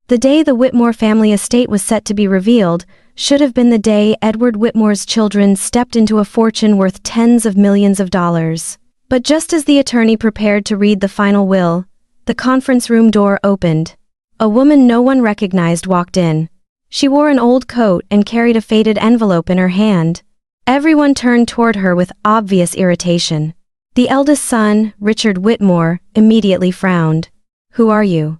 The day the Whitmore family estate was set to be revealed should have been the day Edward Whitmore's children stepped into a fortune worth tens of millions of dollars. But just as the attorney prepared to read the final will, the conference room door opened. A woman no one recognized walked in. She wore an old coat and carried a faded envelope in her hand. Everyone turned toward her with obvious irritation. The eldest son, Richard Whitmore, immediately frowned. "Who are you?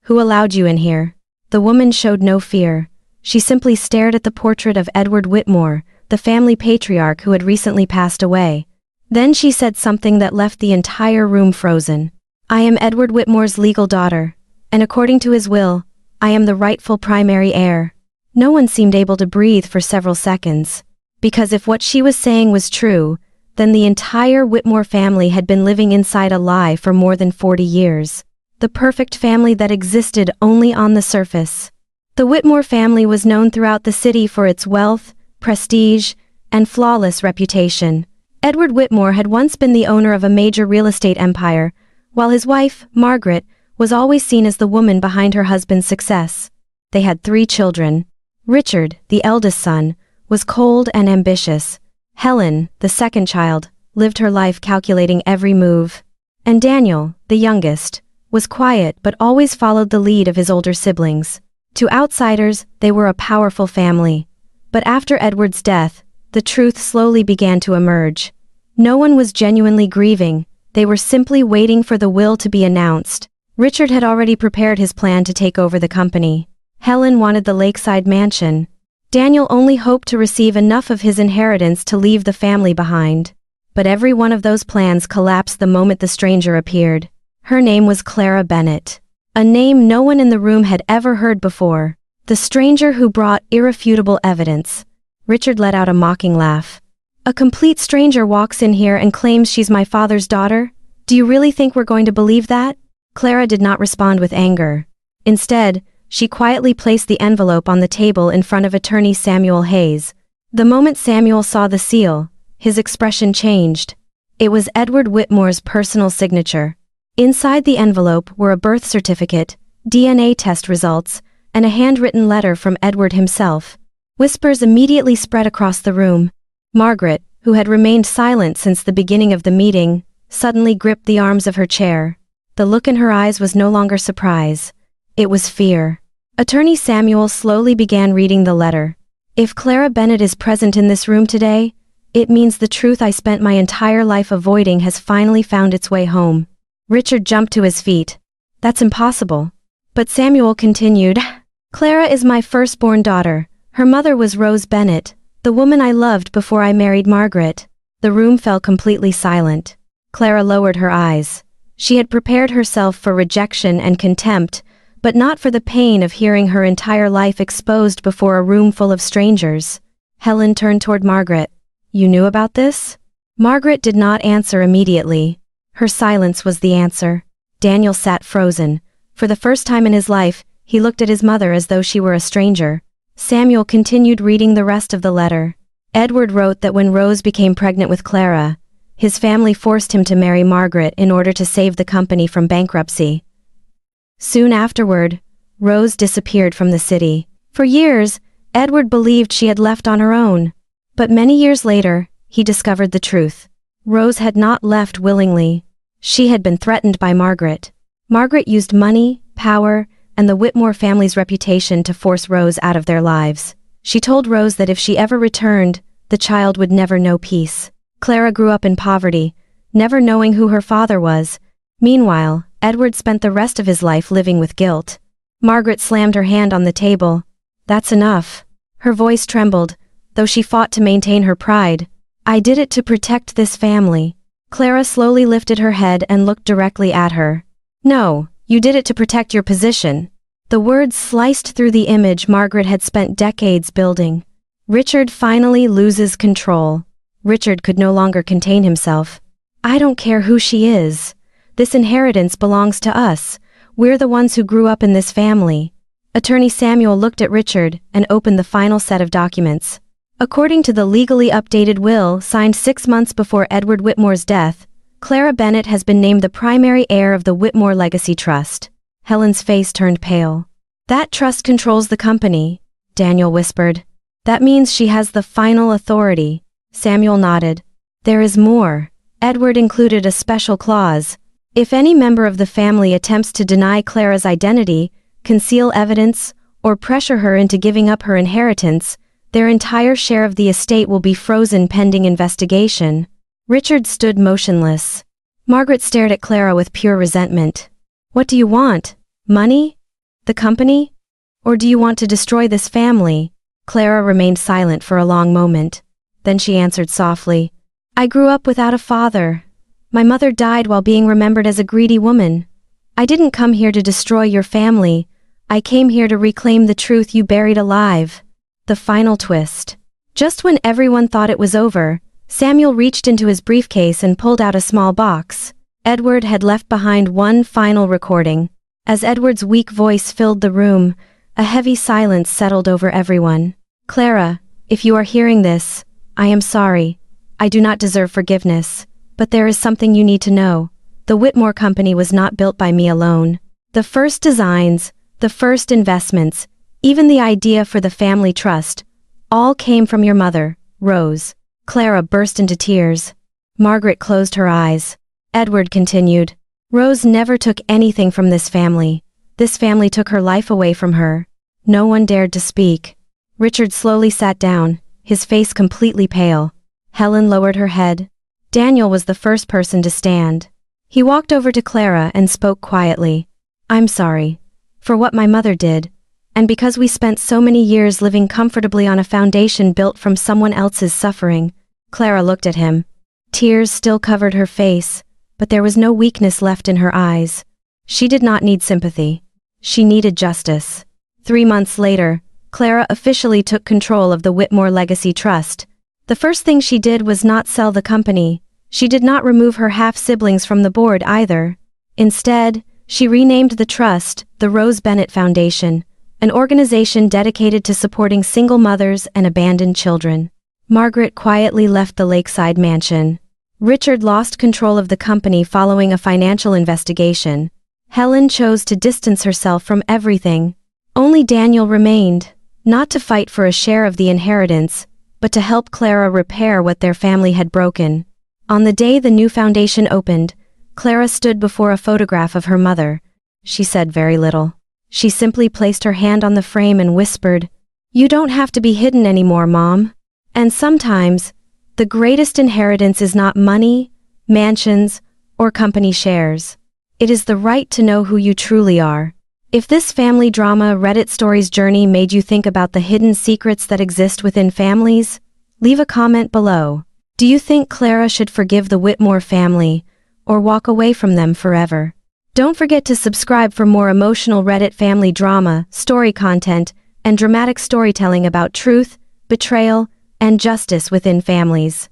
Who allowed you in here?" The woman showed no fear. She simply stared at the portrait of Edward Whitmore, the family patriarch who had recently passed away. Then she said something that left the entire room frozen. "I am Edward Whitmore's legal daughter, and according to his will, I am the rightful primary heir." No one seemed able to breathe for several seconds. Because if what she was saying was true, then the entire Whitmore family had been living inside a lie for more than 40 years. The perfect family that existed only on the surface. The Whitmore family was known throughout the city for its wealth, prestige, and flawless reputation. Edward Whitmore had once been the owner of a major real estate empire, while his wife, Margaret, was always seen as the woman behind her husband's success. They had 3 children. Richard, the eldest son, was cold and ambitious. Helen, the second child, lived her life calculating every move. And Daniel, the youngest, was quiet but always followed the lead of his older siblings. To outsiders, they were a powerful family. But after Edward's death, the truth slowly began to emerge. No one was genuinely grieving, they were simply waiting for the will to be announced. Richard had already prepared his plan to take over the company. Helen wanted the lakeside mansion. Daniel only hoped to receive enough of his inheritance to leave the family behind. But every one of those plans collapsed the moment the stranger appeared. Her name was Clara Bennett. A name no one in the room had ever heard before. The stranger who brought irrefutable evidence. Richard let out a mocking laugh. "A complete stranger walks in here and claims she's my father's daughter? Do you really think we're going to believe that?" Clara did not respond with anger. Instead, she quietly placed the envelope on the table in front of attorney Samuel Hayes. The moment Samuel saw the seal, his expression changed. It was Edward Whitmore's personal signature. Inside the envelope were a birth certificate, DNA test results, and a handwritten letter from Edward himself. Whispers immediately spread across the room. Margaret, who had remained silent since the beginning of the meeting, suddenly gripped the arms of her chair. The look in her eyes was no longer surprise. It was fear. Attorney Samuel slowly began reading the letter. "If Clara Bennett is present in this room today, it means the truth I spent my entire life avoiding has finally found its way home." Richard jumped to his feet. "That's impossible." But Samuel continued, "Clara is my firstborn daughter. Her mother was Rose Bennett, the woman I loved before I married Margaret." The room fell completely silent. Clara lowered her eyes. She had prepared herself for rejection and contempt, but not for the pain of hearing her entire life exposed before a room full of strangers. Helen turned toward Margaret. "You knew about this?" Margaret did not answer immediately. Her silence was the answer. Daniel sat frozen. For the first time in his life, he looked at his mother as though she were a stranger. Samuel continued reading the rest of the letter. Edward wrote that when Rose became pregnant with Clara, his family forced him to marry Margaret in order to save the company from bankruptcy. Soon afterward, Rose disappeared from the city. For years, Edward believed she had left on her own. But many years later, he discovered the truth. Rose had not left willingly. She had been threatened by Margaret. Margaret used money, power, and the Whitmore family's reputation to force Rose out of their lives. She told Rose that if she ever returned, the child would never know peace. Clara grew up in poverty, never knowing who her father was. Meanwhile, Edward spent the rest of his life living with guilt. Margaret slammed her hand on the table. "That's enough." Her voice trembled, though she fought to maintain her pride. "I did it to protect this family." Clara slowly lifted her head and looked directly at her. "No, you did it to protect your position." The words sliced through the image Margaret had spent decades building. Richard finally loses control. Richard could no longer contain himself. "I don't care who she is. This inheritance belongs to us. We're the ones who grew up in this family." Attorney Samuel looked at Richard and opened the final set of documents. According to the legally updated will signed 6 months before Edward Whitmore's death, Clara Bennett has been named the primary heir of the Whitmore Legacy Trust. Helen's face turned pale. That trust controls the company, Daniel whispered. That means she has the final authority. Samuel nodded. There is more. Edward included a special clause. If any member of the family attempts to deny Clara's identity, conceal evidence, or pressure her into giving up her inheritance, their entire share of the estate will be frozen pending investigation. Richard stood motionless. Margaret stared at Clara with pure resentment. What do you want? Money? The company? Or do you want to destroy this family? Clara remained silent for a long moment. Then she answered softly. I grew up without a father. My mother died while being remembered as a greedy woman. I didn't come here to destroy your family. I came here to reclaim the truth you buried alive. The final twist. Just when everyone thought it was over, Samuel reached into his briefcase and pulled out a small box. Edward had left behind one final recording. As Edward's weak voice filled the room, a heavy silence settled over everyone. Clara, if you are hearing this, I am sorry. I do not deserve forgiveness. But there is something you need to know. The Whitmore Company was not built by me alone. The first designs, the first investments, even the idea for the family trust, all came from your mother, Rose. Clara burst into tears. Margaret closed her eyes. Edward continued. Rose never took anything from this family. This family took her life away from her. No one dared to speak. Richard slowly sat down, his face completely pale. Helen lowered her head. Daniel was the first person to stand. He walked over to Clara and spoke quietly. I'm sorry. For what my mother did. And because we spent so many years living comfortably on a foundation built from someone else's suffering. Clara looked at him. Tears still covered her face, but there was no weakness left in her eyes. She did not need sympathy. She needed justice. 3 months later, Clara officially took control of the Whitmore Legacy Trust. The first thing she did was not sell the company. She did not remove her half-siblings from the board either. Instead, she renamed the trust the Rose Bennett Foundation, an organization dedicated to supporting single mothers and abandoned children. Margaret quietly left the lakeside mansion. Richard lost control of the company following a financial investigation. Helen chose to distance herself from everything. Only Daniel remained, not to fight for a share of the inheritance, but to help Clara repair what their family had broken. On the day the new foundation opened, Clara stood before a photograph of her mother. She said very little. She simply placed her hand on the frame and whispered, "You don't have to be hidden anymore, Mom." And sometimes, the greatest inheritance is not money, mansions, or company shares. It is the right to know who you truly are. If this family drama Reddit stories journey made you think about the hidden secrets that exist within families, leave a comment below. Do you think Clara should forgive the Whitmore family, or walk away from them forever? Don't forget to subscribe for more emotional Reddit family drama, story content, and dramatic storytelling about truth, betrayal, and justice within families.